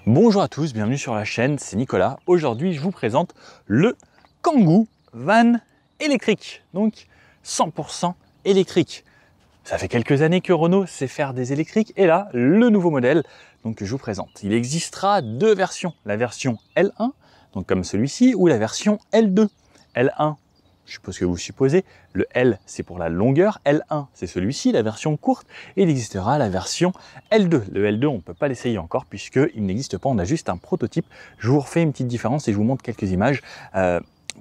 Bonjour à tous, bienvenue sur la chaîne, c'est Nicolas. Aujourd'hui, je vous présente le Kangoo van électrique, donc 100% électrique. Ça fait quelques années que Renault sait faire des électriques et là, le nouveau modèle donc, que je vous présente. Il existera deux versions, la version L1, donc comme celui-ci, ou la version L2. L1, je suppose que vous supposez, le L c'est pour la longueur, L1 c'est celui-ci, la version courte, et il existera la version L2. Le L2 on ne peut pas l'essayer encore puisqu'il n'existe pas, on a juste un prototype. Je vous refais une petite différence et je vous montre quelques images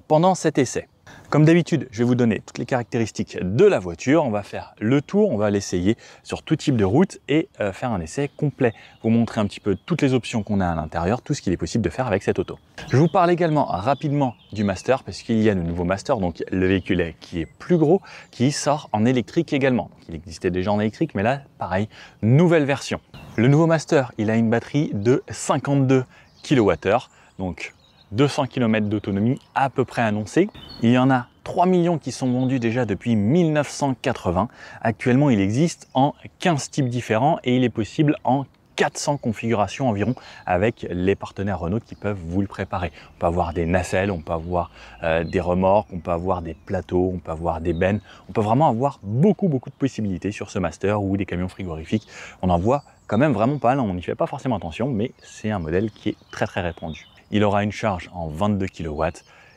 pendant cet essai. Comme d'habitude, je vais vous donner toutes les caractéristiques de la voiture, on va faire le tour, on va l'essayer sur tout type de route et faire un essai complet. Vous montrer un petit peu toutes les options qu'on a à l'intérieur, tout ce qu'il est possible de faire avec cette auto. Je vous parle également rapidement du Master parce qu'il y a le nouveau Master, donc le véhicule qui est plus gros, qui sort en électrique également. Donc, il existait déjà en électrique, mais là, pareil, nouvelle version. Le nouveau Master, il a une batterie de 52 kWh, donc 200 km d'autonomie à peu près annoncée. Il y en a 3 millions qui sont vendus déjà depuis 1980. Actuellement, il existe en 15 types différents et il est possible en 400 configurations environ avec les partenaires Renault qui peuvent vous le préparer. On peut avoir des nacelles, on peut avoir des remorques, on peut avoir des plateaux, on peut avoir des bennes. On peut vraiment avoir beaucoup de possibilités sur ce Master ou des camions frigorifiques. On en voit quand même vraiment pas mal, on n'y fait pas forcément attention, mais c'est un modèle qui est très répandu. Il aura une charge en 22 kW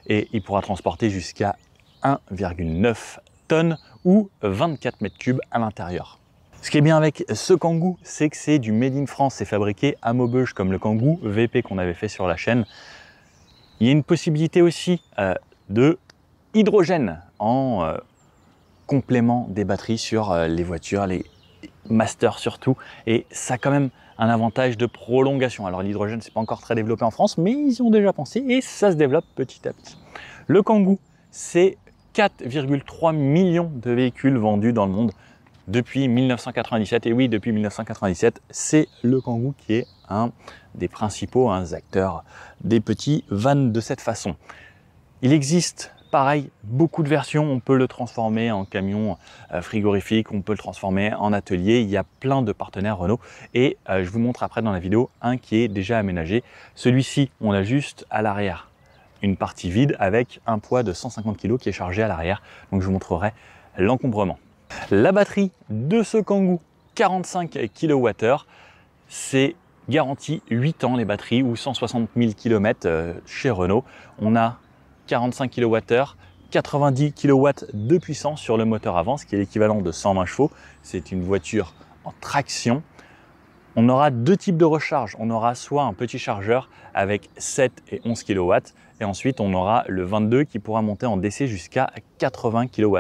et il pourra transporter jusqu'à 1,9 tonnes ou 24 mètres cubes à l'intérieur. Ce qui est bien avec ce Kangoo, c'est que c'est du Made in France, c'est fabriqué à Maubeuge comme le Kangoo VP qu'on avait fait sur la chaîne. Il y a une possibilité aussi de hydrogène en complément des batteries sur les voitures, les Master surtout, et ça a quand même un avantage de prolongation. Alors l'hydrogène c'est pas encore très développé en France, mais ils y ont déjà pensé et ça se développe petit à petit. Le Kangoo, c'est 4,3 millions de véhicules vendus dans le monde depuis 1997, et oui, depuis 1997, c'est le Kangoo qui est un des principaux acteurs des petits vans de cette façon. Il existe pareil, beaucoup de versions, on peut le transformer en camion frigorifique, on peut le transformer en atelier, il y a plein de partenaires Renault et je vous montre après dans la vidéo un qui est déjà aménagé. Celui-ci, on a juste à l'arrière une partie vide avec un poids de 150 kg qui est chargé à l'arrière, donc je vous montrerai l'encombrement. La batterie de ce Kangoo, 45 kWh, c'est garanti 8 ans les batteries ou 160 000 km chez Renault. On a 45 kWh, 90 kW de puissance sur le moteur avant, ce qui est l'équivalent de 120 chevaux. C'est une voiture en traction. On aura deux types de recharge. On aura soit un petit chargeur avec 7 et 11 kW et ensuite on aura le 22 qui pourra monter en DC jusqu'à 80 kW.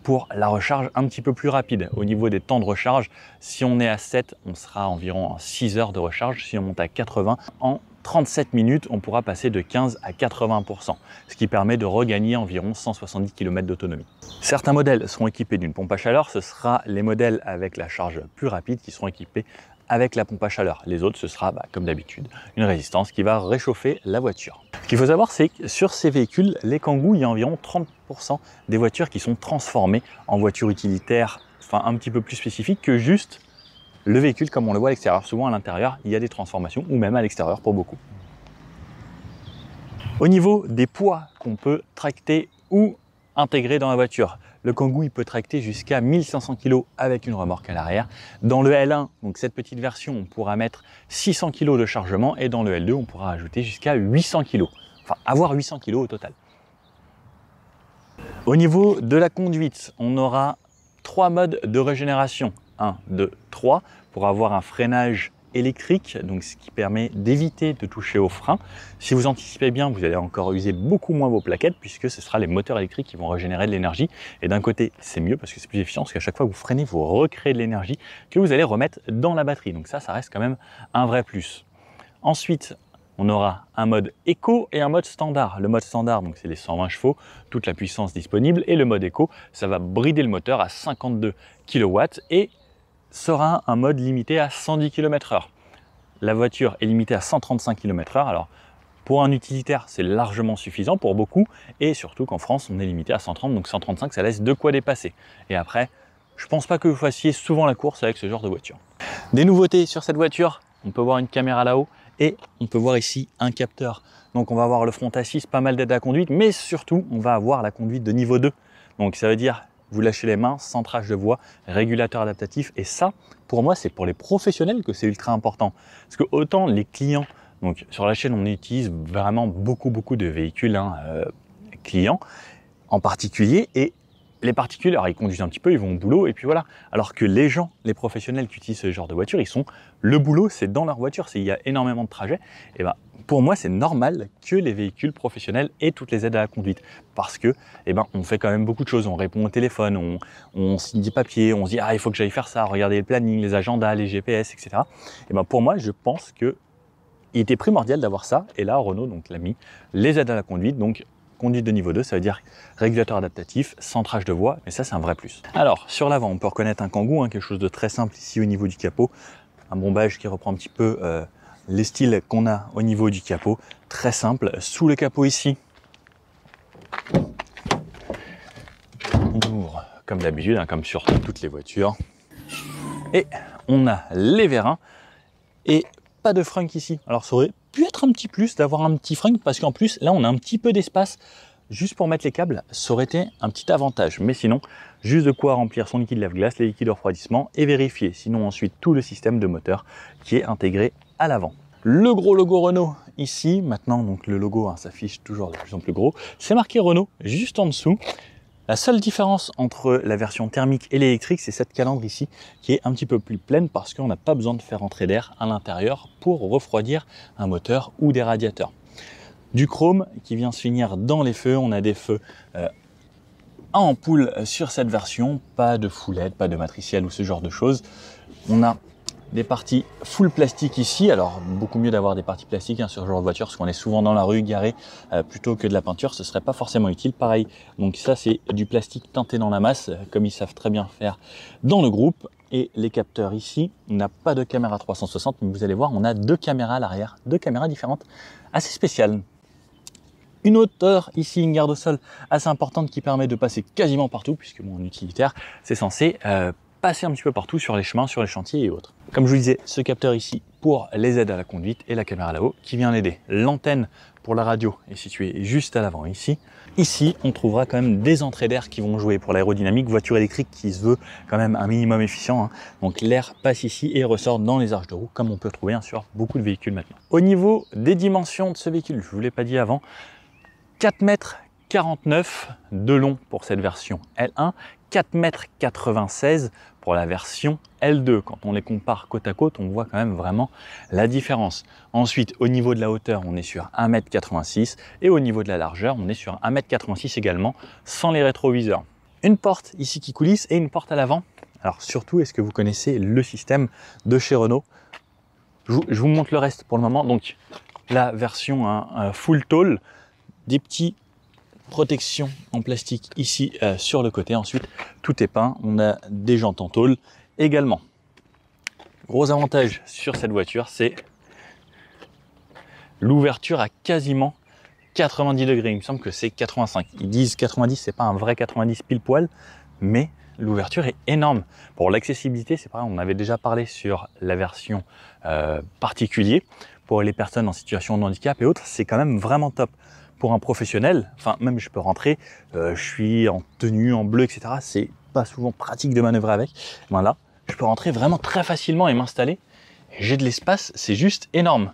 Pour la recharge un petit peu plus rapide. Au niveau des temps de recharge, si on est à 7, on sera environ en 6 heures de recharge. Si on monte à 80, en 37 minutes, on pourra passer de 15 à 80%, ce qui permet de regagner environ 170 km d'autonomie. Certains modèles seront équipés d'une pompe à chaleur, ce sera les modèles avec la charge plus rapide qui seront équipés avec la pompe à chaleur. Les autres, ce sera comme d'habitude une résistance qui va réchauffer la voiture. Ce qu'il faut savoir, c'est que sur ces véhicules, les Kangoo, il y a environ 30% des voitures qui sont transformées en voitures utilitaires, enfin un petit peu plus spécifiques que juste le véhicule comme on le voit à l'extérieur. Souvent à l'intérieur, il y a des transformations ou même à l'extérieur pour beaucoup. Au niveau des poids qu'on peut tracter ou intégrer dans la voiture, le Kangoo il peut tracter jusqu'à 1500 kg avec une remorque à l'arrière. Dans le L1, donc cette petite version, on pourra mettre 600 kg de chargement et dans le L2, on pourra ajouter jusqu'à 800 kg. Enfin, avoir 800 kg au total. Au niveau de la conduite, on aura 3 modes de régénération. 1, 2, 3 pour avoir un freinage électrique, donc ce qui permet d'éviter de toucher au frein. Si vous anticipez bien, vous allez encore user beaucoup moins vos plaquettes puisque ce sera les moteurs électriques qui vont régénérer de l'énergie. Et d'un côté, c'est mieux parce que c'est plus efficient, parce qu'à chaque fois que vous freinez, vous recréez de l'énergie que vous allez remettre dans la batterie. Donc ça reste quand même un vrai plus. Ensuite, on aura un mode éco et un mode standard. Le mode standard, donc c'est les 120 chevaux, toute la puissance disponible. Et le mode éco, ça va brider le moteur à 52 kW et sera un mode limité à 110 km/h. La voiture est limitée à 135 km/h. Alors, pour un utilitaire, c'est largement suffisant pour beaucoup. Et surtout qu'en France, on est limité à 130, donc 135, ça laisse de quoi dépasser. Et après, je pense pas que vous fassiez souvent la course avec ce genre de voiture. Des nouveautés sur cette voiture, on peut voir une caméra là-haut et on peut voir ici un capteur. Donc on va avoir le front assist, pas mal d'aide à la conduite, mais surtout, on va avoir la conduite de niveau 2. Donc ça veut dire vous lâchez les mains, centrage de voix, régulateur adaptatif. Et ça, pour moi, c'est pour les professionnels que c'est ultra important. Parce que autant les clients, donc sur la chaîne, on utilise vraiment beaucoup de véhicules clients en particulier. Et les particuliers, alors ils conduisent un petit peu, ils vont au boulot et puis voilà. Alors que les gens, les professionnels qui utilisent ce genre de voiture, le boulot, c'est dans leur voiture. Il y a énormément de trajets. Et ben, pour moi, c'est normal que les véhicules professionnels aient toutes les aides à la conduite. Parce que, on fait quand même beaucoup de choses. On répond au téléphone, on signe des papiers, on se dit, ah, il faut que j'aille faire ça, regarder le planning, les agendas, les GPS, etc. Et ben, pour moi, je pense que il était primordial d'avoir ça. Et là, Renault, donc, l'a mis, les aides à la conduite, donc, conduite de niveau 2, ça veut dire régulateur adaptatif, centrage de voix, mais ça c'est un vrai plus. Alors sur l'avant, on peut reconnaître un Kangoo, quelque chose de très simple ici au niveau du capot, un bombage qui reprend un petit peu les styles qu'on a au niveau du capot, très simple. Sous le capot ici, on ouvre comme d'habitude, comme sur toutes les voitures, et on a les vérins et pas de frunk ici. Alors ça aurait pu être un petit plus d'avoir un petit frunk parce qu'en plus là on a un petit peu d'espace juste pour mettre les câbles, ça aurait été un petit avantage. Mais sinon, juste de quoi remplir son liquide lave-glace, les liquides de refroidissement et vérifier. Sinon ensuite tout le système de moteur qui est intégré à l'avant. Le gros logo Renault ici, maintenant donc le logo s'affiche toujours de plus en plus gros. C'est marqué Renault juste en dessous. La seule différence entre la version thermique et l'électrique, c'est cette calandre ici qui est un petit peu plus pleine parce qu'on n'a pas besoin de faire entrer d'air à l'intérieur pour refroidir un moteur ou des radiateurs. Du chrome qui vient se finir dans les feux, on a des feux à ampoule sur cette version, pas de full LED, pas de matriciel ou ce genre de choses. On a des parties full plastique ici, alors beaucoup mieux d'avoir des parties plastiques sur ce genre de voiture parce qu'on est souvent dans la rue garé plutôt que de la peinture, ce serait pas forcément utile. Pareil, donc ça c'est du plastique teinté dans la masse comme ils savent très bien faire dans le groupe. Et les capteurs ici, on n'a pas de caméra 360, mais vous allez voir, on a deux caméras à l'arrière, deux caméras différentes, assez spéciales. Une hauteur ici, une garde au sol assez importante qui permet de passer quasiment partout, puisque mon utilitaire, c'est censé passer un petit peu partout sur les chemins, sur les chantiers et autres. Comme je vous disais, ce capteur ici pour les aides à la conduite et la caméra là-haut qui vient l'aider. L'antenne pour la radio est située juste à l'avant ici. Ici, on trouvera quand même des entrées d'air qui vont jouer pour l'aérodynamique, voiture électrique qui se veut quand même un minimum efficient. Donc l'air passe ici et ressort dans les arches de roue comme on peut trouver sur beaucoup de véhicules maintenant. Au niveau des dimensions de ce véhicule, je ne vous l'ai pas dit avant, 4,49 m de long pour cette version L1, 4,96 m pour la version L2. Quand on les compare côte à côte, on voit quand même vraiment la différence. Ensuite, au niveau de la hauteur, on est sur 1,86 m et au niveau de la largeur, on est sur 1,86 m également, sans les rétroviseurs. Une porte ici qui coulisse et une porte à l'avant. Alors surtout, est-ce que vous connaissez le système de chez Renault? Je vous montre le reste pour le moment. Donc la version full tall, des petits protections en plastique ici sur le côté. Ensuite, tout est peint. On a des jantes en tôle également. Gros avantage sur cette voiture, c'est l'ouverture à quasiment 90 degrés. Il me semble que c'est 85. Ils disent 90, c'est pas un vrai 90 pile poil, mais l'ouverture est énorme. Pour l'accessibilité, c'est pareil, on avait déjà parlé sur la version particulier. Pour les personnes en situation de handicap et autres, c'est quand même vraiment top. Pour un professionnel, enfin même je peux rentrer, je suis en tenue, en bleu, etc. C'est pas souvent pratique de manœuvrer avec. Ben là, je peux rentrer vraiment très facilement et m'installer. J'ai de l'espace, c'est juste énorme.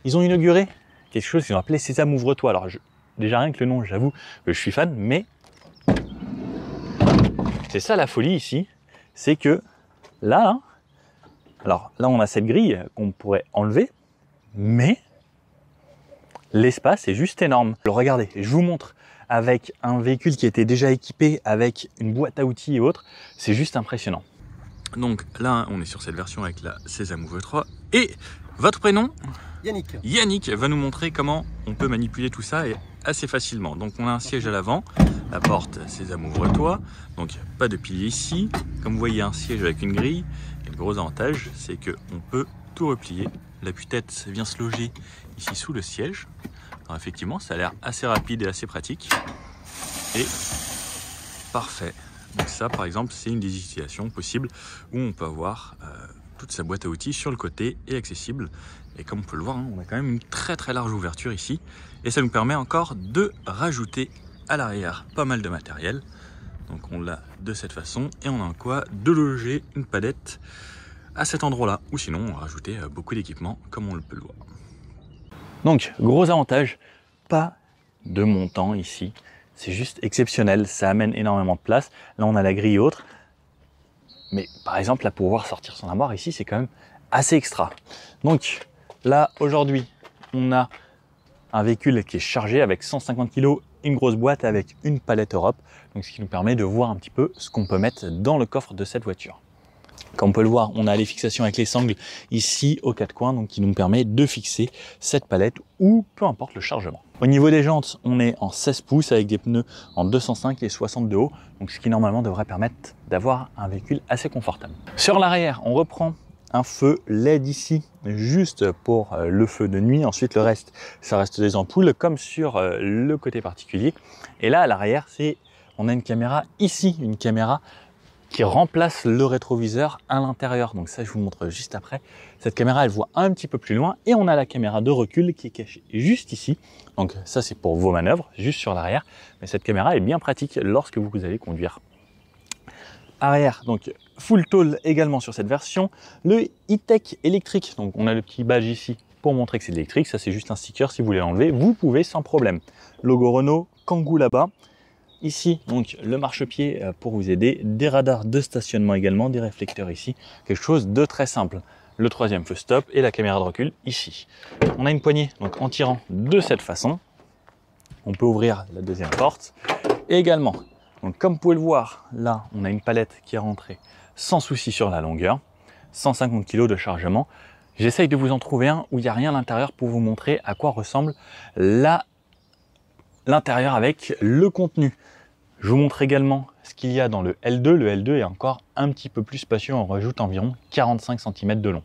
Ils ont inauguré quelque chose qu'ils ont appelé Sésame ouvre-toi. Alors déjà rien que le nom, j'avoue que je suis fan, mais c'est ça la folie ici, c'est que là, alors là on a cette grille qu'on pourrait enlever, mais l'espace est juste énorme. Alors, regardez, je vous montre avec un véhicule qui était déjà équipé avec une boîte à outils et autres, c'est juste impressionnant. Donc là, on est sur cette version avec la Sésame Ouvre 3 et votre prénom? Yannick. Yannick va nous montrer comment on peut manipuler tout ça et assez facilement. Donc on a un siège à l'avant, la porte Sésame Ouvre-toi, donc pas de pilier ici. Comme vous voyez, un siège avec une grille. Et le gros avantage, c'est qu'on peut tout replier. L'appui-tête vient se loger ici sous le siège. Alors effectivement, ça a l'air assez rapide et assez pratique. Et parfait. Donc ça, par exemple, c'est une des utilisations possibles où on peut avoir toute sa boîte à outils sur le côté et accessible. Et comme on peut le voir, on a quand même une très large ouverture ici. Et ça nous permet encore de rajouter à l'arrière pas mal de matériel. Donc on l'a de cette façon et on a quoi de loger une palette à cet endroit-là. Ou sinon, on va rajouter beaucoup d'équipements comme on peut le voir. Donc, gros avantage, pas de montant ici. C'est juste exceptionnel, ça amène énormément de place. Là, on a la grille et autres. Mais par exemple, là, pouvoir sortir son armoire ici, c'est quand même assez extra. Donc là, aujourd'hui, on a un véhicule qui est chargé avec 150 kg, une grosse boîte avec une palette Europe. Donc ce qui nous permet de voir un petit peu ce qu'on peut mettre dans le coffre de cette voiture. Comme on peut le voir, on a les fixations avec les sangles ici aux quatre coins, donc qui nous permet de fixer cette palette ou peu importe le chargement. Au niveau des jantes, on est en 16 pouces avec des pneus en 205 et 60 de haut, donc ce qui normalement devrait permettre d'avoir un véhicule assez confortable. Sur l'arrière, on reprend un feu LED ici, juste pour le feu de nuit. Ensuite, le reste, ça reste des ampoules, comme sur le côté particulier. Et là, à l'arrière, on a une caméra ici, une caméra qui remplace le rétroviseur à l'intérieur. Donc ça, je vous montre juste après. Cette caméra, elle voit un petit peu plus loin et on a la caméra de recul qui est cachée juste ici. Donc ça, c'est pour vos manœuvres, juste sur l'arrière. Mais cette caméra est bien pratique lorsque vous allez conduire. Arrière, donc full tall également sur cette version. Le e-tech électrique, donc on a le petit badge ici pour montrer que c'est électrique. Ça, c'est juste un sticker. Si vous voulez l'enlever, vous pouvez sans problème. Logo Renault, Kangoo là-bas. Ici, donc le marchepied pour vous aider, des radars de stationnement également, des réflecteurs ici, quelque chose de très simple. Le troisième feu stop et la caméra de recul ici. On a une poignée donc en tirant de cette façon. On peut ouvrir la deuxième porte. Et également, donc comme vous pouvez le voir, là on a une palette qui est rentrée sans souci sur la longueur, 150 kg de chargement. J'essaye de vous en trouver un où il n'y a rien à l'intérieur pour vous montrer à quoi ressemble l'intérieur avec le contenu. Je vous montre également ce qu'il y a dans le L2. Le L2 est encore un petit peu plus spacieux, on rajoute environ 45 cm de long.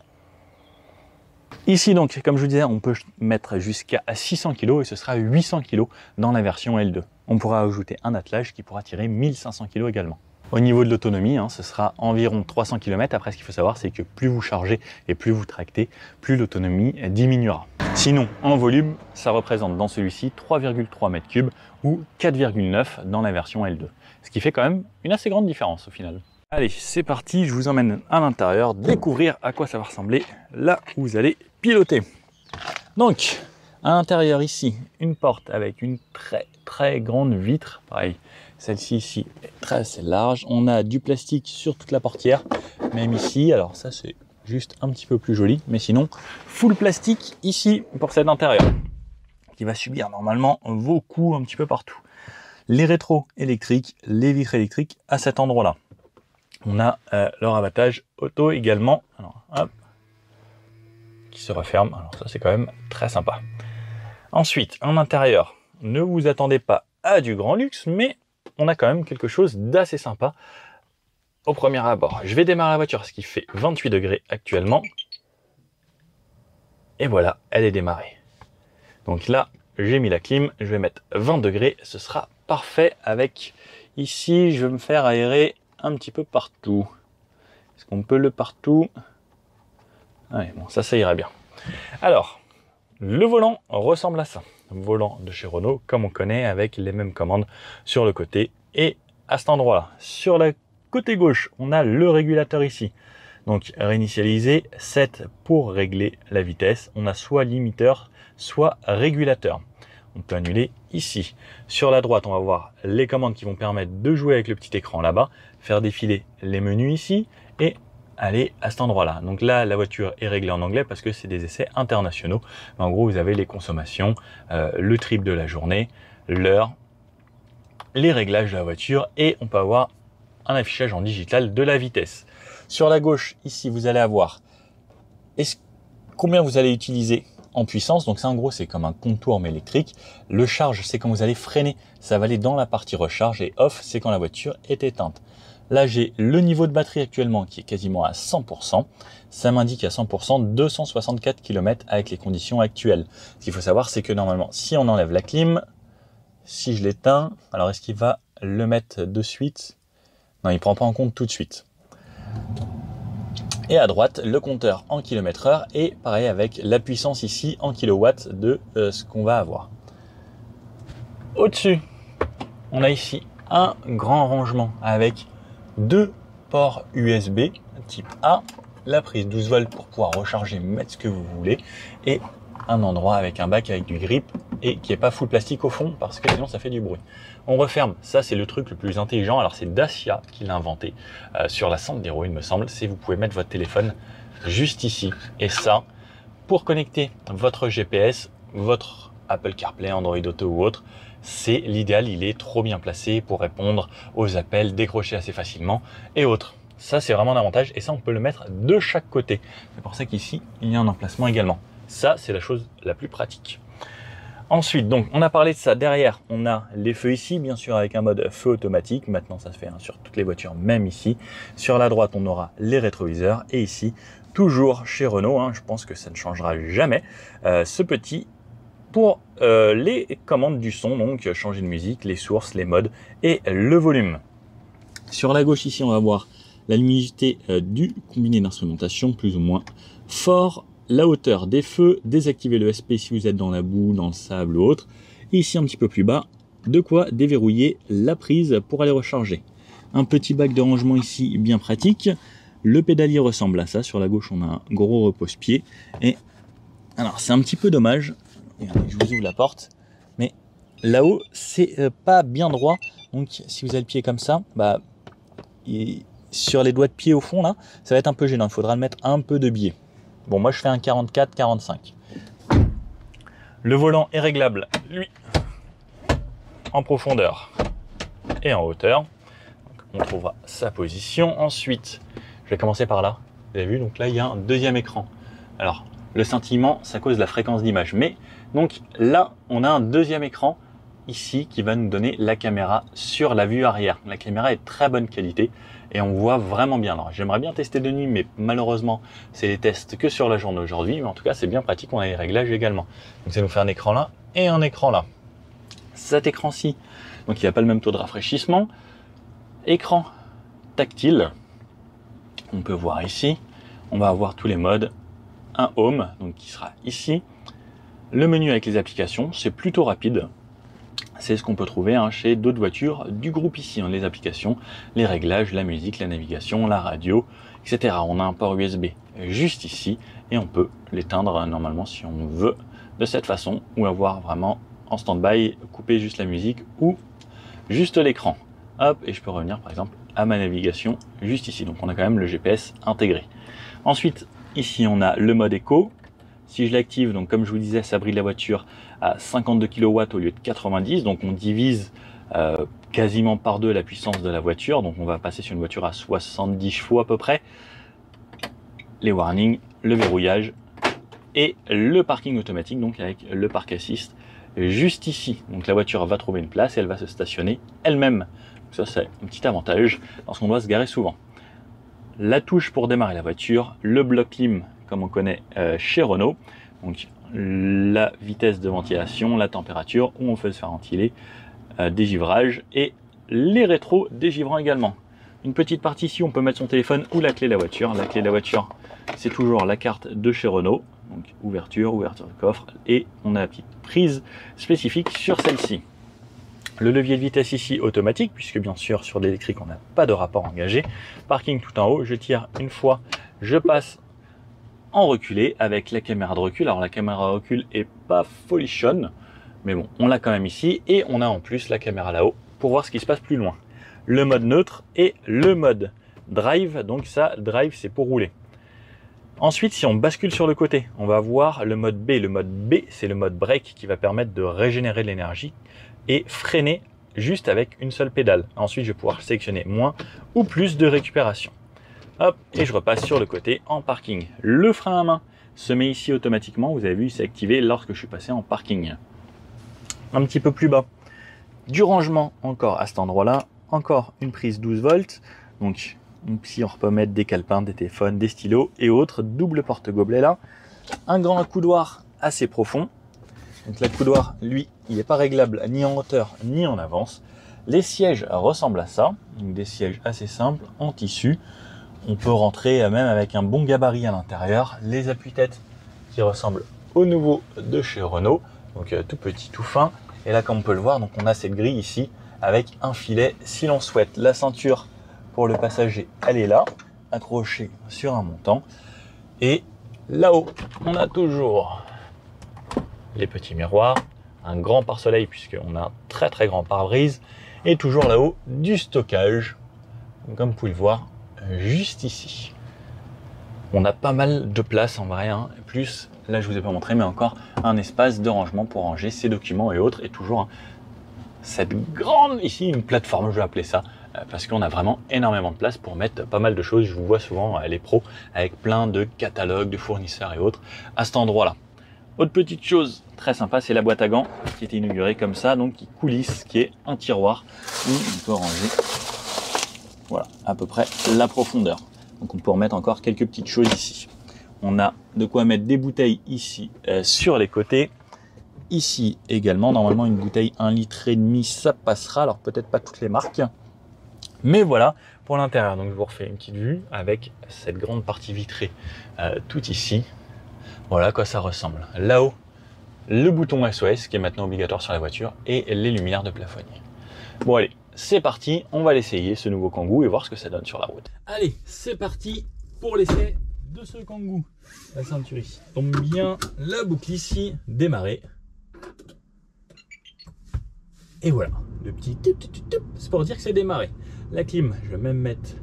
Ici donc, comme je vous disais, on peut mettre jusqu'à 600 kg et ce sera 800 kg dans la version L2. On pourra ajouter un attelage qui pourra tirer 1500 kg également. Au niveau de l'autonomie, ce sera environ 300 km. Après, ce qu'il faut savoir, c'est que plus vous chargez et plus vous tractez, plus l'autonomie diminuera. Sinon, en volume, ça représente dans celui-ci 3,3 m3 ou 4,9 dans la version L2. Ce qui fait quand même une assez grande différence au final. Allez, c'est parti, je vous emmène à l'intérieur découvrir à quoi ça va ressembler là où vous allez piloter. Donc, à l'intérieur ici, une porte avec une très grande vitre. Pareil, celle-ci ici est très large. On a du plastique sur toute la portière, même ici. Alors ça, c'est juste un petit peu plus joli. Mais sinon, full plastique ici pour cet intérieur, qui va subir normalement vos coups un petit peu partout. Les rétros électriques, les vitres électriques à cet endroit-là. On a leur abattage auto également. Alors, hop, qui se referme. Alors ça, c'est quand même très sympa. Ensuite, en intérieur, ne vous attendez pas à du grand luxe, mais on a quand même quelque chose d'assez sympa au premier abord. Je vais démarrer la voiture, ce qui fait 28 degrés actuellement. Et voilà, elle est démarrée. Donc là, j'ai mis la clim, je vais mettre 20 degrés, ce sera parfait avec ici, je vais me faire aérer un petit peu partout. Est-ce qu'on peut le partout? Ouais, bon, ça ira bien. Alors, le volant ressemble à ça. Volant de chez Renault, comme on connaît, avec les mêmes commandes sur le côté et à cet endroit-là. Sur le côté gauche, on a le régulateur ici. Donc, réinitialiser 7 pour régler la vitesse. On a soit limiteur, soit régulateur. on peut annuler ici. Sur la droite, on va voir les commandes qui vont permettre de jouer avec le petit écran là-bas, faire défiler les menus ici et aller à cet endroit-là. Donc là, la voiture est réglée en anglais parce que c'est des essais internationaux. Mais en gros, vous avez les consommations, le trip de la journée, l'heure, les réglages de la voiture et on peut avoir un affichage en digital de la vitesse. Sur la gauche, ici, vous allez avoir combien vous allez utiliser en puissance. Donc ça, en gros, c'est comme un comptoir mais électrique. Le charge, c'est quand vous allez freiner. Ça va aller dans la partie recharge et off, c'est quand la voiture est éteinte. Là, j'ai le niveau de batterie actuellement qui est quasiment à 100%. Ça m'indique à 100% 264 km avec les conditions actuelles. Ce qu'il faut savoir, c'est que normalement, si on enlève la clim, si je l'éteins, alors est-ce qu'il va le mettre de suite? Non, il ne prend pas en compte tout de suite. Et à droite, le compteur en km/h et pareil avec la puissance ici en kilowatts de ce qu'on va avoir. Au-dessus, on a ici un grand rangement avec 2 ports USB type A, la prise 12 volts pour pouvoir recharger, mettre ce que vous voulez et un endroit avec un bac avec du grip et qui n'est pas full plastique au fond parce que sinon ça fait du bruit. On referme, ça c'est le truc le plus intelligent, alors c'est Dacia qui l'a inventé sur la Sandero il me semble, c'est vous pouvez mettre votre téléphone juste ici et ça pour connecter votre GPS, votre Apple CarPlay, Android Auto ou autre, c'est l'idéal, il est trop bien placé pour répondre aux appels, décrocher assez facilement et autres. Ça c'est vraiment un avantage et ça on peut le mettre de chaque côté, c'est pour ça qu'ici il y a un emplacement également. Ça, c'est la chose la plus pratique. Ensuite, donc, on a parlé de ça. Derrière, on a les feux ici, bien sûr, avec un mode feu automatique. Maintenant, ça se fait sur toutes les voitures, même ici. Sur la droite, on aura les rétroviseurs. Et ici, toujours chez Renault, je pense que ça ne changera jamais, ce petit pour les commandes du son, donc changer de musique, les sources, les modes et le volume. Sur la gauche, ici, on va voir la luminosité du combiné d'instrumentation, plus ou moins fort. La hauteur des feux, désactiver le SP si vous êtes dans la boue, dans le sable ou autre. Et ici un petit peu plus bas, de quoi déverrouiller la prise pour aller recharger. Un petit bac de rangement ici bien pratique. Le pédalier ressemble à ça. Sur la gauche on a un gros repose-pied. Et alors c'est un petit peu dommage. Regardez, je vous ouvre la porte. Mais là-haut c'est pas bien droit. Donc si vous avez le pied comme ça, sur les doigts de pied au fond là, ça va être un peu gênant. Il faudra le mettre un peu de biais. Bon, moi je fais un 44-45. Le volant est réglable, lui, en profondeur et en hauteur. Donc, on trouvera sa position. Ensuite, je vais commencer par là. Vous avez vu, donc là il y a un deuxième écran. Alors, le scintillement, ça cause la fréquence d'image. Mais donc là, on a un deuxième écran ici qui va nous donner la caméra sur la vue arrière. La caméra est de très bonne qualité et on voit vraiment bien. Alors j'aimerais bien tester de nuit, mais malheureusement c'est les tests que sur la journée aujourd'hui, mais en tout cas c'est bien pratique, on a les réglages également. Donc ça nous fait un écran là et un écran là. Cet écran-ci, donc il n'y a pas le même taux de rafraîchissement. Écran tactile, on peut voir ici, on va avoir tous les modes. Un home, donc qui sera ici. Le menu avec les applications, c'est plutôt rapide. C'est ce qu'on peut trouver chez d'autres voitures du groupe ici, les applications, les réglages, la musique, la navigation, la radio, etc. On a un port USB juste ici et on peut l'éteindre normalement si on veut de cette façon ou avoir vraiment en stand-by, couper juste la musique ou juste l'écran. Hop, et je peux revenir par exemple à ma navigation juste ici. Donc on a quand même le GPS intégré. Ensuite, ici on a le mode éco. Si je l'active, donc comme je vous disais, ça brille la voiture à 52 kW au lieu de 90, donc on divise quasiment par deux la puissance de la voiture, donc on va passer sur une voiture à 70 chevaux à peu près. Les warnings, le verrouillage et le parking automatique, donc avec le park assist juste ici. Donc la voiture va trouver une place et elle va se stationner elle-même. Ça c'est un petit avantage lorsqu'on doit se garer souvent. La touche pour démarrer la voiture, le bloc clim comme on connaît chez Renault, donc la vitesse de ventilation, la température où on fait se faire ventiler, dégivrage et les rétros dégivrants également. Une petite partie ici, on peut mettre son téléphone ou la clé de la voiture. La clé de la voiture, c'est toujours la carte de chez Renault, donc ouverture de coffre et on a la petite prise spécifique sur celle-ci. Le levier de vitesse ici automatique, puisque bien sûr sur l'électrique on n'a pas de rapport engagé. Parking tout en haut, je tire une fois, je passe en reculé avec la caméra de recul. Alors la caméra de recul est pas folichonne, Mais bon, on l'a quand même ici et on a en plus la caméra là-haut pour voir ce qui se passe plus loin. Le mode neutre et le mode drive. Donc ça, drive, c'est pour rouler. Ensuite, si on bascule sur le côté, on va voir le mode B. Le mode B, c'est le mode break qui va permettre de régénérer de l'énergie et freiner juste avec une seule pédale. Ensuite, je vais pouvoir sélectionner moins ou plus de récupération. Hop, et je repasse sur le côté en parking. Le frein à main se met ici automatiquement. Vous avez vu, c'est activé lorsque je suis passé en parking. Un petit peu plus bas, du rangement encore à cet endroit-là. Encore une prise 12 volts. Donc, ici, on peut mettre des calepins, des téléphones, des stylos et autres. Double porte-gobelet là. Un grand coudoir assez profond. Donc, le coudoir, lui, il n'est pas réglable ni en hauteur ni en avance. Les sièges ressemblent à ça. Donc, des sièges assez simples en tissu. On peut rentrer même avec un bon gabarit à l'intérieur. Les appuis-têtes qui ressemblent au nouveau de chez Renault. Donc, tout petit, tout fin. Et là, comme on peut le voir, donc on a cette grille ici avec un filet si l'on souhaite. La ceinture pour le passager, elle est là, accrochée sur un montant. Et là-haut, on a toujours les petits miroirs, un grand pare-soleil puisqu'on a un très très grand pare-brise et toujours là-haut du stockage, comme vous pouvez le voir juste ici. On a pas mal de place en vrai, hein. Plus, là je vous ai pas montré, mais encore un espace de rangement pour ranger ses documents et autres, et toujours cette grande, ici une plateforme, je vais appeler ça, parce qu'on a vraiment énormément de place pour mettre pas mal de choses. Je vous vois souvent les pros avec plein de catalogues, de fournisseurs et autres à cet endroit-là. Autre petite chose très sympa, c'est la boîte à gants qui est inaugurée comme ça, donc qui coulisse, qui est un tiroir où on peut ranger, voilà, à peu près la profondeur. Donc on peut remettre encore quelques petites choses ici. On a de quoi mettre des bouteilles ici sur les côtés. Ici également, normalement une bouteille 1,5 litre, ça passera. Alors peut-être pas toutes les marques. Mais voilà pour l'intérieur. Donc je vous refais une petite vue avec cette grande partie vitrée tout ici. Voilà à quoi ça ressemble. Là-haut, le bouton SOS qui est maintenant obligatoire sur la voiture et les lumières de plafonnier. Bon allez, c'est parti, on va l'essayer ce nouveau Kangoo et voir ce que ça donne sur la route. Allez, c'est parti pour l'essai de ce Kangoo. La ceinture ici tombe bien, la boucle ici, démarrer. Et voilà, le petit tip, c'est pour dire que c'est démarré. La clim, je vais même mettre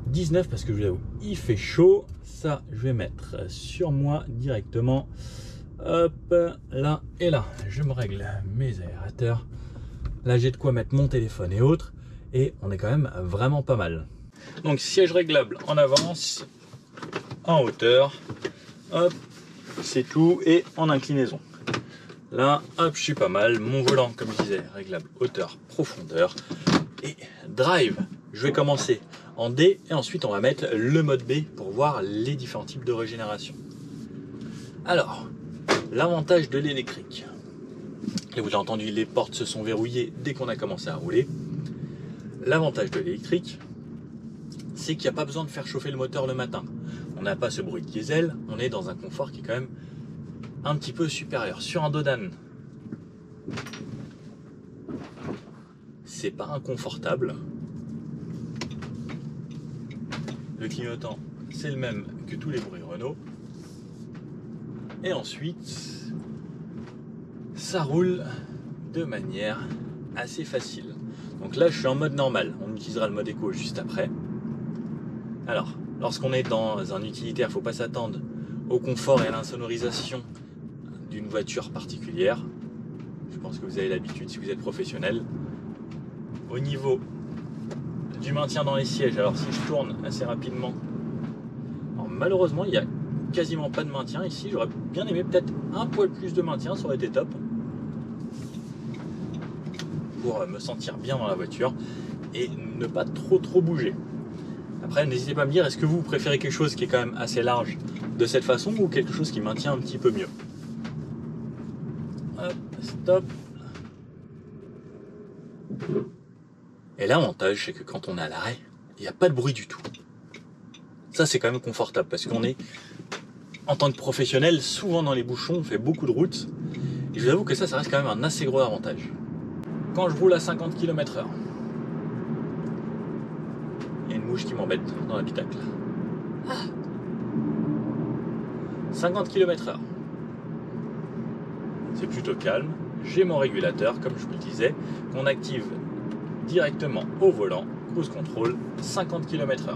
19 parce que je vous avoue, il fait chaud. Ça, je vais mettre sur moi directement. Hop, là et là. Je me règle mes aérateurs. Là, j'ai de quoi mettre mon téléphone et autres. Et on est quand même vraiment pas mal. Donc, siège réglable en avance, en hauteur. Hop, c'est tout. Et en inclinaison. Là, hop, je suis pas mal. Mon volant, comme je disais, réglable hauteur, profondeur. Et drive, je vais commencer en D et ensuite on va mettre le mode B pour voir les différents types de régénération. Alors, l'avantage de l'électrique. Et vous avez entendu, les portes se sont verrouillées dès qu'on a commencé à rouler. L'avantage de l'électrique, c'est qu'il n'y a pas besoin de faire chauffer le moteur le matin. On n'a pas ce bruit de diesel, on est dans un confort qui est quand même un petit peu supérieur. Sur un Dodan, c'est pas inconfortable. Le clignotant, c'est le même que tous les bruits Renault. Et ensuite, ça roule de manière assez facile. Donc là, je suis en mode normal. On utilisera le mode éco juste après. Alors, lorsqu'on est dans un utilitaire, il ne faut pas s'attendre au confort et à l'insonorisation d'une voiture particulière. Je pense que vous avez l'habitude si vous êtes professionnel. Au niveau du maintien dans les sièges, alors si je tourne assez rapidement, alors malheureusement il n'y a quasiment pas de maintien ici. J'aurais bien aimé peut-être un poil plus de maintien, ça aurait été top pour me sentir bien dans la voiture et ne pas trop bouger. Après, n'hésitez pas à me dire, est-ce que vous préférez quelque chose qui est quand même assez large de cette façon ou quelque chose qui maintient un petit peu mieux. Hop, stop. Et l'avantage, c'est que quand on est à l'arrêt, il n'y a pas de bruit du tout. Ça, c'est quand même confortable parce qu'on est, en tant que professionnel, souvent dans les bouchons, on fait beaucoup de routes. Et je vous avoue que ça reste quand même un assez gros avantage. Quand je roule à 50 km/h, il y a une mouche qui m'embête dans l'habitacle. 50 km/h. C'est plutôt calme. j'ai mon régulateur, comme je vous le disais, qu'on active directement au volant, cruise control, 50 km/h.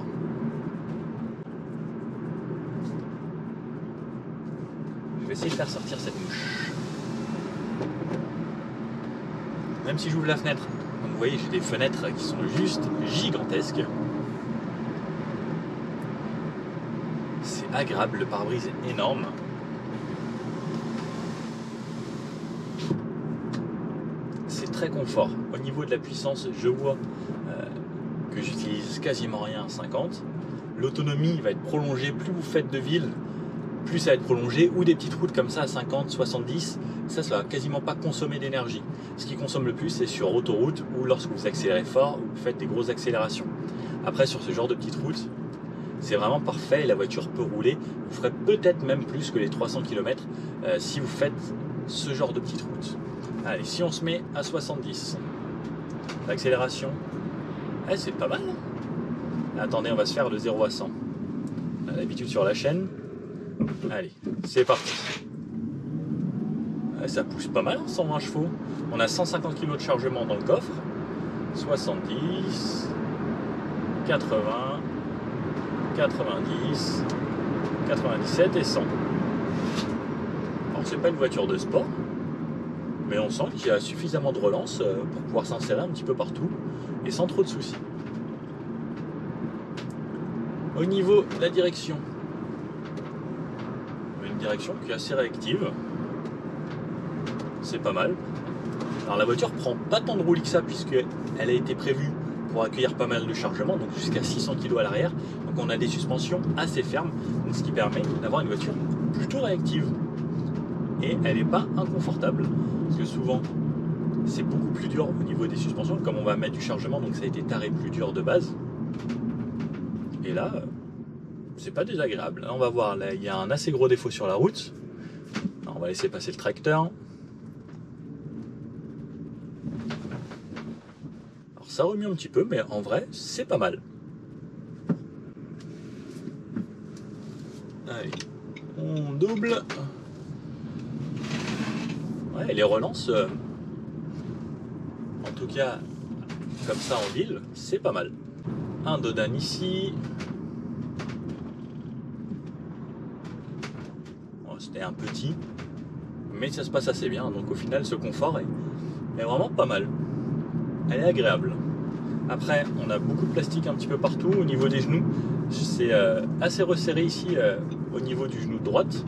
Je vais essayer de faire sortir cette mouche. Même si j'ouvre la fenêtre, donc vous voyez, j'ai des fenêtres qui sont juste gigantesques. C'est agréable, le pare-brise est énorme. C'est très confort. Au niveau de la puissance, je vois que j'utilise quasiment rien à 50. L'autonomie va être prolongée, plus vous faites de ville, plus ça va être prolongé, ou des petites routes comme ça à 50, 70, ça va quasiment pas consommer d'énergie. Ce qui consomme le plus, c'est sur autoroute ou lorsque vous accélérez fort ou vous faites des grosses accélérations. Après, sur ce genre de petites routes, c'est vraiment parfait et la voiture peut rouler. Vous ferez peut-être même plus que les 300 km si vous faites ce genre de petites routes. Allez, si on se met à 70, l'accélération, c'est pas mal. Attendez, on va se faire de 0 à 100. On a l'habitude sur la chaîne. Allez, c'est parti. Ça pousse pas mal, 120 chevaux. On a 150 kg de chargement dans le coffre. 70, 80, 90, 97 et 100. Alors c'est pas une voiture de sport, mais on sent qu'il y a suffisamment de relance pour pouvoir s'insérer un petit peu partout et sans trop de soucis. Au niveau de la direction, une direction qui est assez réactive, c'est pas mal. Alors la voiture prend pas tant de roulis que ça puisqu'elle a été prévue pour accueillir pas mal de chargement, donc jusqu'à 600 kg à l'arrière. Donc on a des suspensions assez fermes, donc ce qui permet d'avoir une voiture plutôt réactive. Et elle n'est pas inconfortable, parce que souvent c'est beaucoup plus dur au niveau des suspensions, comme on va mettre du chargement, donc ça a été taré plus dur de base. Et là, c'est pas désagréable. Là, on va voir, là il y a un assez gros défaut sur la route. Alors, on va laisser passer le tracteur. Alors ça remue un petit peu, mais en vrai, c'est pas mal. Allez, on double. Ouais, les relances, en tout cas, comme ça en ville, c'est pas mal. Un Dodan ici. Bon, c'était un petit, mais ça se passe assez bien. Donc au final, ce confort est vraiment pas mal. Elle est agréable. Après, on a beaucoup de plastique un petit peu partout. Au niveau des genoux, c'est assez resserré ici au niveau du genou de droite.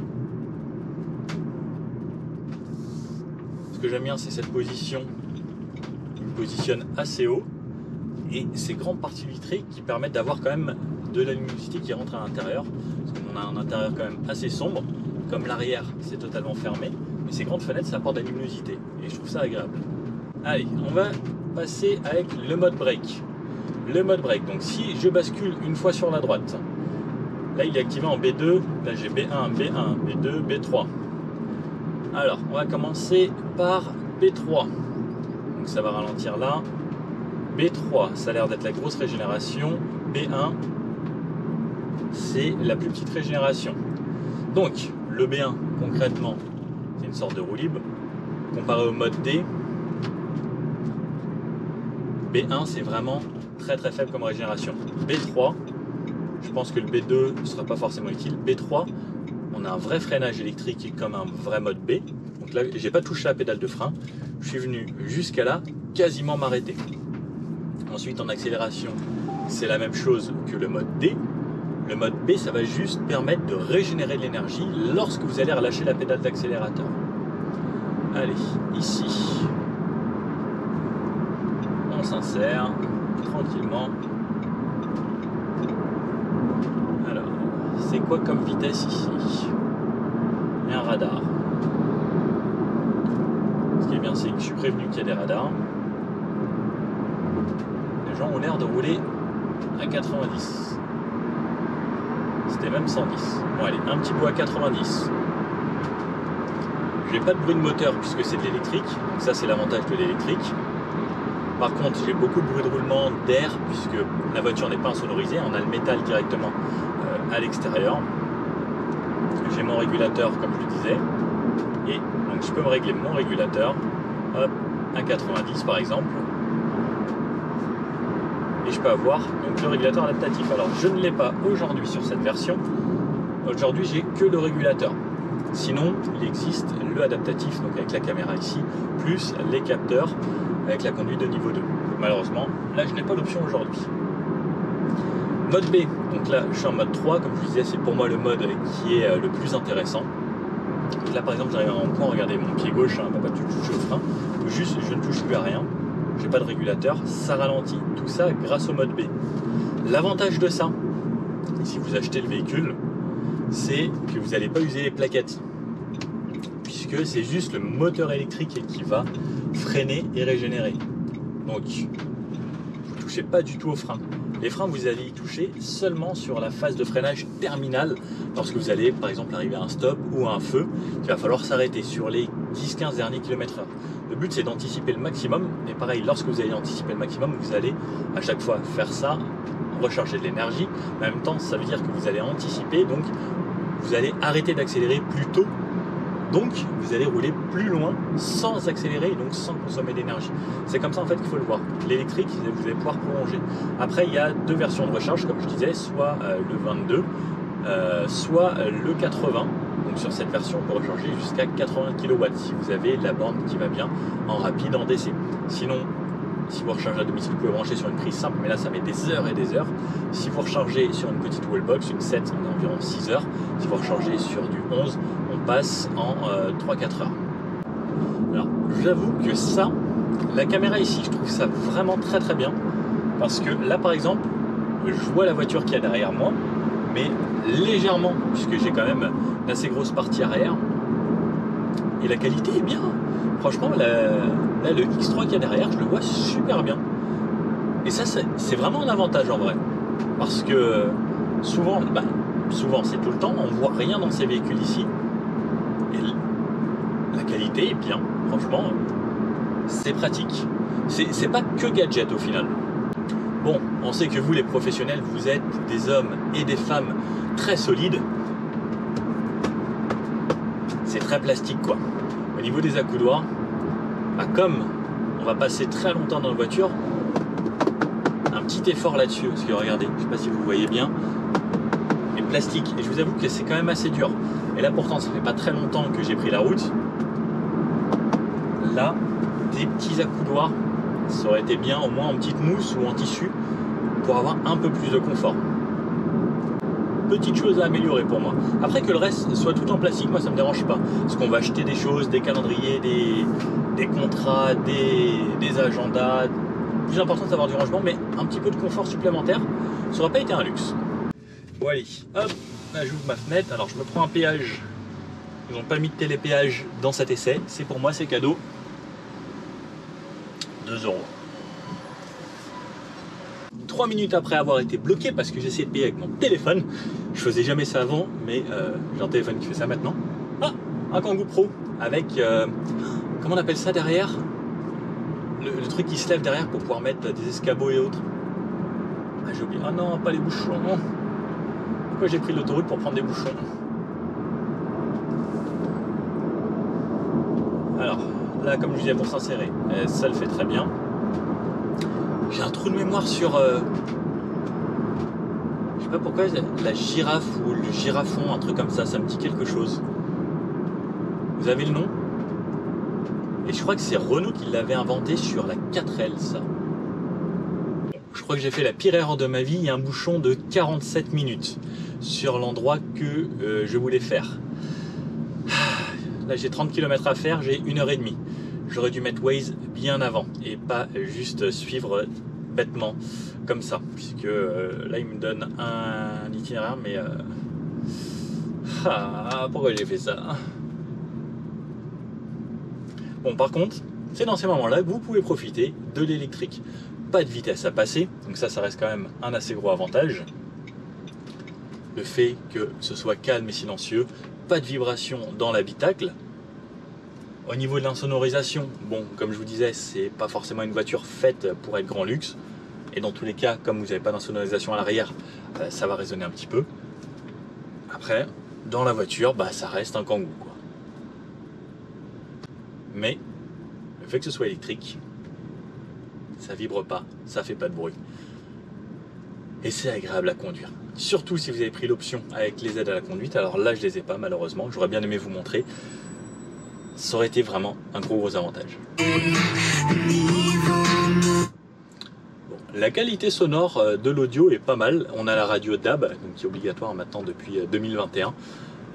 Ce que j'aime bien, c'est cette position. Il me positionne assez haut. Et ces grandes parties vitrées qui permettent d'avoir quand même de la luminosité qui rentre à l'intérieur. Parce qu'on a un intérieur quand même assez sombre. Comme l'arrière, c'est totalement fermé. Mais ces grandes fenêtres, ça apporte de la luminosité. Et je trouve ça agréable. Allez, on va passer avec le mode break. Le mode break, donc si je bascule une fois sur la droite, là il est activé en B2, là j'ai B1, B1, B2, B3. Alors, on va commencer par B3. Donc ça va ralentir là. B3, ça a l'air d'être la grosse régénération. B1, c'est la plus petite régénération. Donc, le B1, concrètement, c'est une sorte de roue libre. Comparé au mode D, B1, c'est vraiment très très faible comme régénération. B3, je pense que le B2 ne sera pas forcément utile. B3, on a un vrai freinage électrique comme un vrai mode B. Donc là, j'ai pas touché la pédale de frein. Je suis venu jusqu'à là, quasiment m'arrêter. Ensuite, en accélération, c'est la même chose que le mode D. Le mode B, ça va juste permettre de régénérer de l'énergie lorsque vous allez relâcher la pédale d'accélérateur. Allez, ici, on s'insère tranquillement. Alors, c'est quoi comme vitesse ici? Il y a un radar. Ce qui est bien, c'est que je suis prévenu qu'il y a des radars. Les gens ont l'air de rouler à 90. C'était même 110. Bon allez, un petit bout à 90. J'ai pas de bruit de moteur puisque c'est de l'électrique. Donc ça c'est l'avantage de l'électrique. Par contre j'ai beaucoup de bruit de roulement d'air puisque la voiture n'est pas insonorisée. On a le métal directement à l'extérieur. J'ai mon régulateur comme je le disais. Et donc je peux me régler mon régulateur. hop, un 90 par exemple. Et je peux avoir donc le régulateur adaptatif. Alors je ne l'ai pas aujourd'hui sur cette version. Aujourd'hui j'ai que le régulateur. Sinon il existe le adaptatif, donc avec la caméra ici, plus les capteurs avec la conduite de niveau 2. Malheureusement, là je n'ai pas l'option aujourd'hui. Mode B, donc là je suis en mode 3, comme je vous disais, c'est pour moi le mode qui est le plus intéressant. Donc là par exemple j'arrive à un point, regardez mon pied gauche, hein, pas du tout toucher au frein, juste je ne touche plus à rien, j'ai pas de régulateur, ça ralentit, tout ça grâce au mode B. L'avantage de ça, si vous achetez le véhicule, c'est que vous n'allez pas user les plaquettes, puisque c'est juste le moteur électrique qui va freiner et régénérer. Donc vous ne touchez pas du tout au frein. Les freins, vous allez y toucher seulement sur la phase de freinage terminale, lorsque vous allez par exemple arriver à un stop ou à un feu, il va falloir s'arrêter sur les 10-15 derniers km/h. Le but c'est d'anticiper le maximum, et pareil, lorsque vous allez anticiper le maximum, vous allez à chaque fois faire ça, recharger de l'énergie. En même temps, ça veut dire que vous allez anticiper, donc vous allez arrêter d'accélérer plus tôt. Donc vous allez rouler plus loin sans accélérer et donc sans consommer d'énergie. C'est comme ça en fait qu'il faut le voir. L'électrique, vous allez pouvoir prolonger. Après il y a deux versions de recharge comme je disais, soit le 22, soit le 80. Donc sur cette version on peut recharger jusqu'à 80 kW si vous avez la borne qui va bien en rapide, en DC. Sinon, si vous rechargez à domicile, vous pouvez brancher sur une prise simple, mais là ça met des heures et des heures. Si vous rechargez sur une petite wallbox, une 7, on est environ 6 heures. Si vous rechargez sur du 11, on passe en 3-4 heures. Alors, j'avoue que ça, la caméra ici, je trouve ça vraiment très très bien. Parce que là par exemple, je vois la voiture qu'il y a derrière moi, mais légèrement, puisque j'ai quand même une assez grosse partie arrière. Et la qualité est bien. Franchement, là, le X3 qu'il y a derrière, je le vois super bien. Et ça, c'est vraiment un avantage en vrai. Parce que souvent, souvent c'est tout le temps, on voit rien dans ces véhicules ici. Et la qualité est bien. Franchement, c'est pratique. C'est pas que gadget au final. Bon, on sait que vous, les professionnels, vous êtes des hommes et des femmes très solides. C'est très plastique quoi. Au niveau des accoudoirs, comme on va passer très longtemps dans la voiture, un petit effort là-dessus, parce que regardez, je ne sais pas si vous voyez bien, mais plastique, et je vous avoue que c'est quand même assez dur. Et là pourtant ça fait pas très longtemps que j'ai pris la route. Là, des petits accoudoirs, ça aurait été bien, au moins en petite mousse ou en tissu, pour avoir un peu plus de confort. Petite chose à améliorer pour moi. Après que le reste soit tout en plastique, moi ça me dérange pas. Parce qu'on va acheter des choses, des calendriers, des contrats, des agendas. Le plus important c'est d'avoir du rangement, mais un petit peu de confort supplémentaire, ça aurait pas été un luxe. Bon allez, hop, là j'ouvre ma fenêtre. Alors je me prends un péage. Ils n'ont pas mis de télépéage dans cet essai. C'est pour moi, c'est cadeau. 2 €. 3 minutes après avoir été bloqué parce que j'essayais de payer avec mon téléphone. Je faisais jamais ça avant, mais j'ai un téléphone qui fait ça maintenant. Ah, un Kangoo Pro avec, comment on appelle ça derrière, le truc qui se lève derrière pour pouvoir mettre des escabeaux et autres. Ah, j'ai oublié. Ah non, pas les bouchons. Pourquoi j'ai pris l'autoroute pour prendre des bouchons? Alors, là, comme je disais, pour s'insérer, ça le fait très bien. J'ai un trou de mémoire sur... je sais pas pourquoi, la girafe ou le girafon, un truc comme ça me dit quelque chose. Vous avez le nom? Et je crois que c'est Renault qui l'avait inventé sur la 4L, ça. Je crois que j'ai fait la pire erreur de ma vie. Il y a un bouchon de 47 minutes sur l'endroit que je voulais faire. Là, j'ai 30 km à faire, j'ai 1h30. J'aurais dû mettre Waze bien avant et pas juste suivre bêtement comme ça, puisque là il me donne un itinéraire, mais pourquoi j'ai fait ça? Bon, par contre, c'est dans ces moments-là que vous pouvez profiter de l'électrique. Pas de vitesse à passer, donc ça reste quand même un assez gros avantage. Le fait que ce soit calme et silencieux, pas de vibration dans l'habitacle. Au niveau de l'insonorisation, bon, comme je vous disais, c'est pas forcément une voiture faite pour être grand luxe. Et dans tous les cas, comme vous n'avez pas d'insonorisation à l'arrière, ça va résonner un petit peu. Après, dans la voiture, ça reste un Kangoo, quoi. Mais, le fait que ce soit électrique, ça vibre pas, ça fait pas de bruit. Et c'est agréable à conduire. Surtout si vous avez pris l'option avec les aides à la conduite. Alors là, je les ai pas malheureusement. J'aurais bien aimé vous montrer. Ça aurait été vraiment un gros avantage. Bon, la qualité sonore de l'audio est pas mal. On a la radio DAB, donc qui est obligatoire maintenant depuis 2021.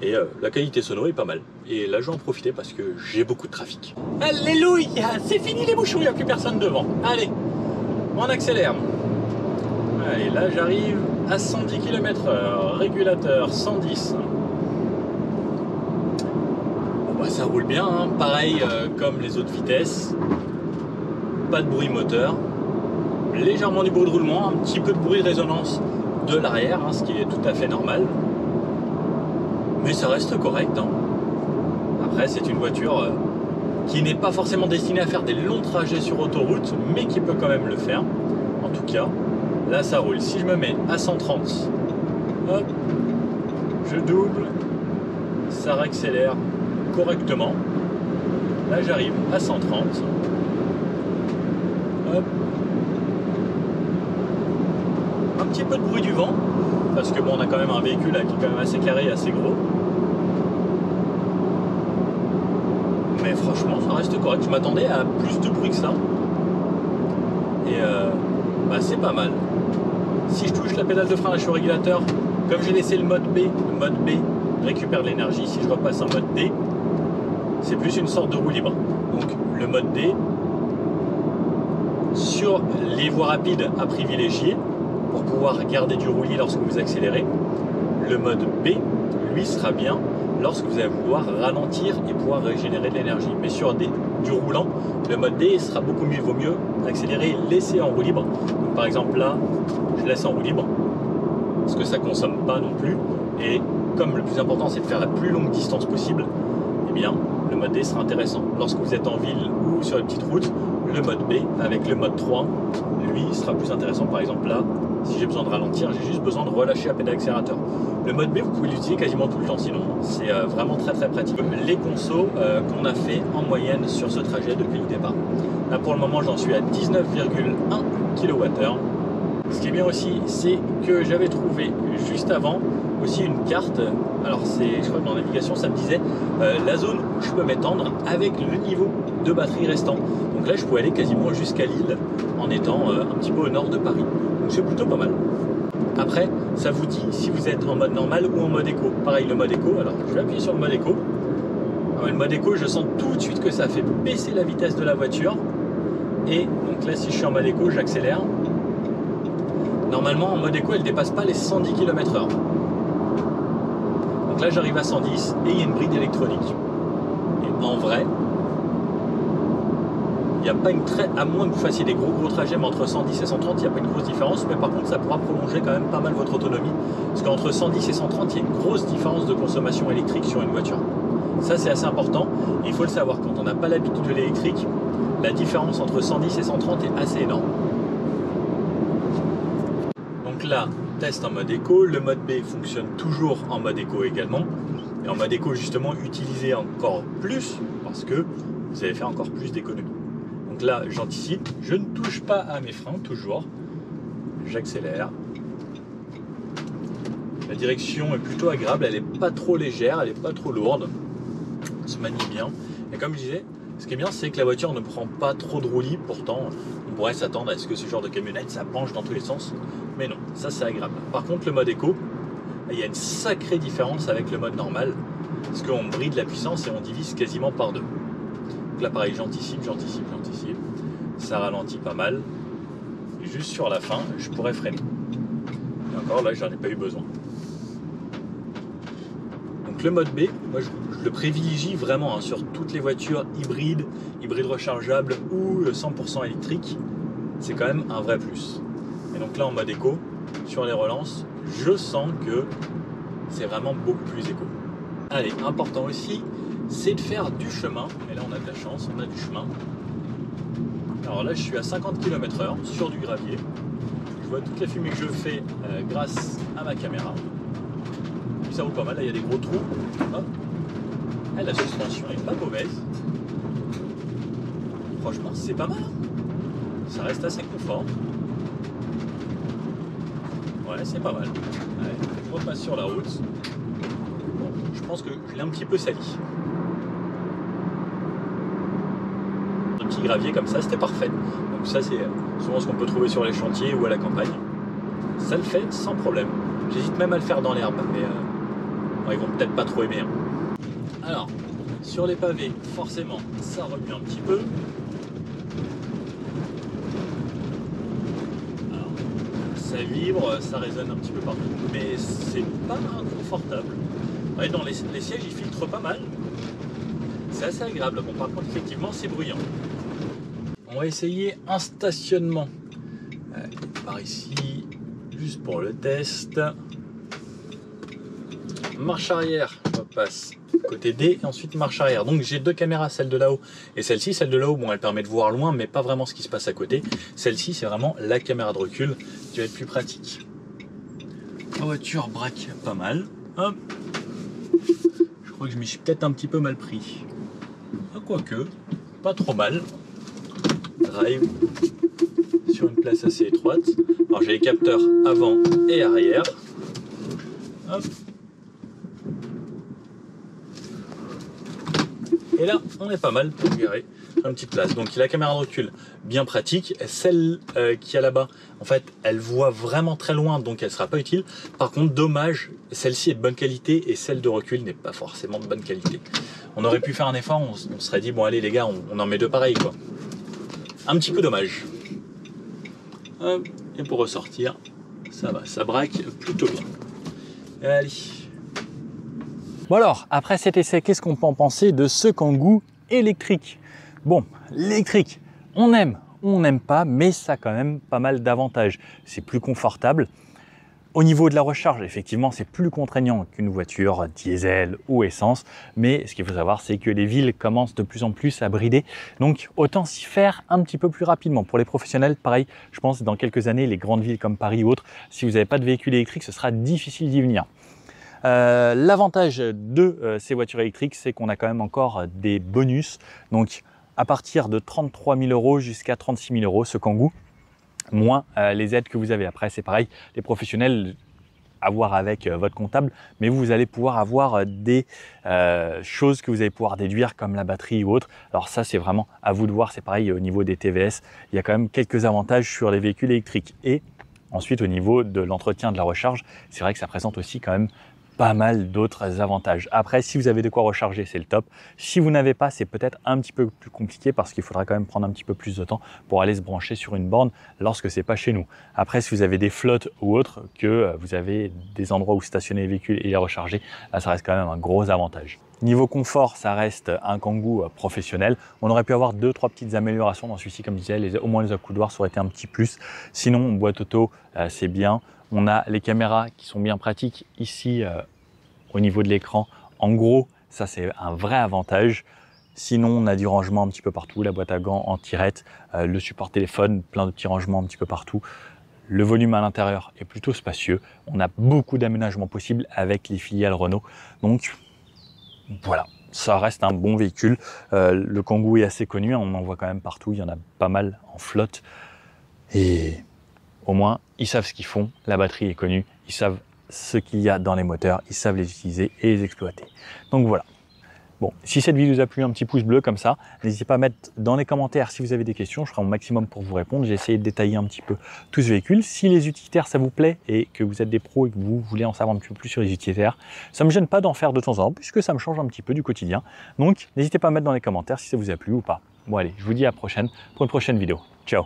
Et la qualité sonore est pas mal. Et là, je vais en profiter parce que j'ai beaucoup de trafic. Alléluia! C'est fini les bouchons, il n'y a plus personne devant. Allez, on accélère. Allez, là, j'arrive à 110 km/h. Régulateur 110. Bon, bah, ça roule bien, hein. Pareil comme les autres vitesses. Pas de bruit moteur. Légèrement du bruit de roulement, un petit peu de bruit de résonance de l'arrière, hein, ce qui est tout à fait normal. Mais ça reste correct. Hein. Après, c'est une voiture qui n'est pas forcément destinée à faire des longs trajets sur autoroute, mais qui peut quand même le faire. En tout cas, là, ça roule. Si je me mets à 130, hop, je double, ça réaccélère correctement. Là, j'arrive à 130. Hop. Un petit peu de bruit du vent, parce que bon, on a quand même un véhicule là, qui est quand même assez carré, assez gros. Mais franchement, ça reste correct. Je m'attendais à plus de bruit que ça. Et bah, c'est pas mal. Si je touche la pédale de freinage au régulateur, comme j'ai laissé le mode B récupère de l'énergie. Si je repasse en mode D, c'est plus une sorte de roue libre. Donc le mode D, sur les voies rapides à privilégier, pour pouvoir garder du roulis lorsque vous accélérez, le mode B, lui, sera bien lorsque vous allez vouloir ralentir et pouvoir régénérer de l'énergie. Mais sur du roulant, le mode D sera beaucoup mieux, vaut mieux accélérer et laisser en roue libre. Donc, par exemple là, je laisse en roue libre, parce que ça ne consomme pas non plus. Et comme le plus important c'est de faire la plus longue distance possible, eh bien le mode D sera intéressant. Lorsque vous êtes en ville ou sur les petites routes, le mode B avec le mode 3, lui, sera plus intéressant. Par exemple là, si j'ai besoin de ralentir, j'ai juste besoin de relâcher la pédale d'accélérateur. Le mode B, vous pouvez l'utiliser quasiment tout le temps, sinon c'est vraiment très très pratique. Les consos qu'on a fait en moyenne sur ce trajet depuis le départ. Là pour le moment, j'en suis à 19,1 kWh. Ce qui est bien aussi, c'est que j'avais trouvé juste avant aussi une carte. Alors je crois que dans la navigation ça me disait la zone où je peux m'étendre avec le niveau de batterie restant. Donc là je pouvais aller quasiment jusqu'à Lille en étant un petit peu au nord de Paris. Donc c'est plutôt pas mal. Après ça vous dit si vous êtes en mode normal ou en mode éco. Pareil le mode éco, alors je vais appuyer sur le mode éco. Alors, le mode éco, je sens tout de suite que ça fait baisser la vitesse de la voiture. Et donc là si je suis en mode éco, j'accélère. Normalement en mode éco elle ne dépasse pas les 110 km/h. Donc là j'arrive à 110 et il y a une bride électronique. Et en vrai, il n'y a pas une à moins que vous fassiez des gros trajets, mais entre 110 et 130, il n'y a pas une grosse différence. Mais par contre, ça pourra prolonger quand même pas mal votre autonomie. Parce qu'entre 110 et 130, il y a une grosse différence de consommation électrique sur une voiture. Ça, c'est assez important. Et il faut le savoir, quand on n'a pas l'habitude de l'électrique, la différence entre 110 et 130 est assez énorme. Donc là, test en mode éco. Le mode B fonctionne toujours en mode éco également. Et en mode éco, justement, utilisez encore plus parce que vous allez faire encore plus d'économies. Donc là, j'anticipe, je ne touche pas à mes freins, toujours. J'accélère. La direction est plutôt agréable, elle n'est pas trop légère, elle n'est pas trop lourde. Elle se manie bien. Et comme je disais, ce qui est bien, c'est que la voiture ne prend pas trop de roulis. Pourtant, on pourrait s'attendre à ce que ce genre de camionnette, ça penche dans tous les sens. Mais non, ça c'est agréable. Par contre, le mode éco, il y a une sacrée différence avec le mode normal. Parce qu'on bride la puissance et on divise quasiment par deux. Donc là pareil, j'anticipe, ça ralentit pas mal, et juste sur la fin, je pourrais freiner. Et encore là, j'en ai pas eu besoin. Donc le mode B, moi je le privilégie vraiment hein, sur toutes les voitures hybrides rechargeables ou 100% électriques, c'est quand même un vrai plus. Et donc là en mode éco, sur les relances, je sens que c'est vraiment beaucoup plus éco. Allez, important aussi, c'est de faire du chemin. Et là on a de la chance, on a du chemin. Alors là je suis à 50 km/h sur du gravier. Je vois toute la fumée que je fais grâce à ma caméra. Puis ça roule pas mal, là il y a des gros trous. Hop. Ah, la suspension est pas mauvaise. franchement, c'est pas mal. Ça reste assez confort. Ouais, c'est pas mal. Allez, je repasse sur la route. Bon, je pense que je l'ai un petit peu sali. Un petit gravier comme ça, c'était parfait. Donc ça, c'est souvent ce qu'on peut trouver sur les chantiers ou à la campagne. Ça le fait sans problème. J'hésite même à le faire dans l'herbe, mais bon, ils vont peut-être pas trop aimer. Alors, sur les pavés, forcément, ça remue un petit peu. Alors, ça vibre, ça résonne un petit peu partout, mais c'est pas inconfortable. Ouais, dans les sièges, ils filtrent pas mal. C'est assez agréable. Bon, par contre, effectivement, c'est bruyant. On va essayer un stationnement. Par ici, juste pour le test. Marche arrière, je repasse côté D et ensuite marche arrière. Donc j'ai deux caméras, celle de là-haut et celle-ci. Celle de là-haut, bon, elle permet de voir loin, mais pas vraiment ce qui se passe à côté. Celle-ci, c'est vraiment la caméra de recul qui va être plus pratique. La voiture braque pas mal. Hop. Je crois que je m'y suis peut-être un petit peu mal pris. Quoique, pas trop mal. Drive sur une place assez étroite. Alors j'ai les capteurs avant et arrière. Hop. Et là, on est pas mal pour garer une petite place. Donc la caméra de recul, bien pratique. Celle qui est là-bas, en fait, elle voit vraiment très loin, donc elle sera pas utile. Par contre, dommage, celle-ci est de bonne qualité et celle de recul n'est pas forcément de bonne qualité. On aurait pu faire un effort, on se serait dit, bon allez les gars, on en met deux pareils, quoi. Un petit peu dommage. Et pour ressortir, ça va, ça braque plutôt bien. Allez. Bon alors, après cet essai, qu'est-ce qu'on peut en penser de ce Kangoo électrique? Bon, l'électrique, on n'aime pas, mais ça a quand même pas mal d'avantages. C'est plus confortable. Au niveau de la recharge, effectivement, c'est plus contraignant qu'une voiture diesel ou essence. Mais ce qu'il faut savoir, c'est que les villes commencent de plus en plus à brider. Donc, autant s'y faire un petit peu plus rapidement. Pour les professionnels, pareil, je pense dans quelques années, les grandes villes comme Paris ou autres, si vous n'avez pas de véhicule électrique, ce sera difficile d'y venir. L'avantage de ces voitures électriques, c'est qu'on a quand même encore des bonus. Donc, à partir de 33 000 € jusqu'à 36 000 € ce Kangoo, moins les aides que vous avez. Après, c'est pareil, les professionnels, à voir avec votre comptable, mais vous allez pouvoir avoir des choses que vous allez pouvoir déduire comme la batterie ou autre. Alors ça, c'est vraiment à vous de voir. C'est pareil au niveau des TVS. Il y a quand même quelques avantages sur les véhicules électriques. Et ensuite, au niveau de l'entretien de la recharge, c'est vrai que ça présente aussi quand même pas mal d'autres avantages. Après, si vous avez de quoi recharger, c'est le top. Si vous n'avez pas, c'est peut-être un petit peu plus compliqué parce qu'il faudra quand même prendre un petit peu plus de temps pour aller se brancher sur une borne lorsque c'est pas chez nous. Après, si vous avez des flottes ou autres, que vous avez des endroits où stationner les véhicules et les recharger, là, ça reste quand même un gros avantage. Niveau confort, ça reste un Kangoo professionnel. On aurait pu avoir 2-3 petites améliorations dans celui-ci, comme je disais, au moins les accoudoirs, ça aurait été un petit plus. Sinon, boîte auto, c'est bien. On a les caméras qui sont bien pratiques ici au niveau de l'écran. En gros, ça c'est un vrai avantage. Sinon, on a du rangement un petit peu partout, la boîte à gants en tirette, le support téléphone, plein de petits rangements un petit peu partout. Le volume à l'intérieur est plutôt spacieux. On a beaucoup d'aménagements possibles avec les filiales Renault. Donc voilà, ça reste un bon véhicule. Le Kangoo est assez connu, on en voit quand même partout, il y en a pas mal en flotte. Et au moins, ils savent ce qu'ils font, la batterie est connue, ils savent ce qu'il y a dans les moteurs, ils savent les utiliser et les exploiter. Donc voilà. Bon, si cette vidéo vous a plu, un petit pouce bleu comme ça, n'hésitez pas à mettre dans les commentaires si vous avez des questions, je ferai mon maximum pour vous répondre. J'ai essayé de détailler un petit peu tout ce véhicule. Si les utilitaires ça vous plaît et que vous êtes des pros et que vous voulez en savoir un petit peu plus sur les utilitaires, ça ne me gêne pas d'en faire de temps en temps puisque ça me change un petit peu du quotidien. Donc n'hésitez pas à mettre dans les commentaires si ça vous a plu ou pas. Bon allez, je vous dis à la prochaine pour une prochaine vidéo. Ciao!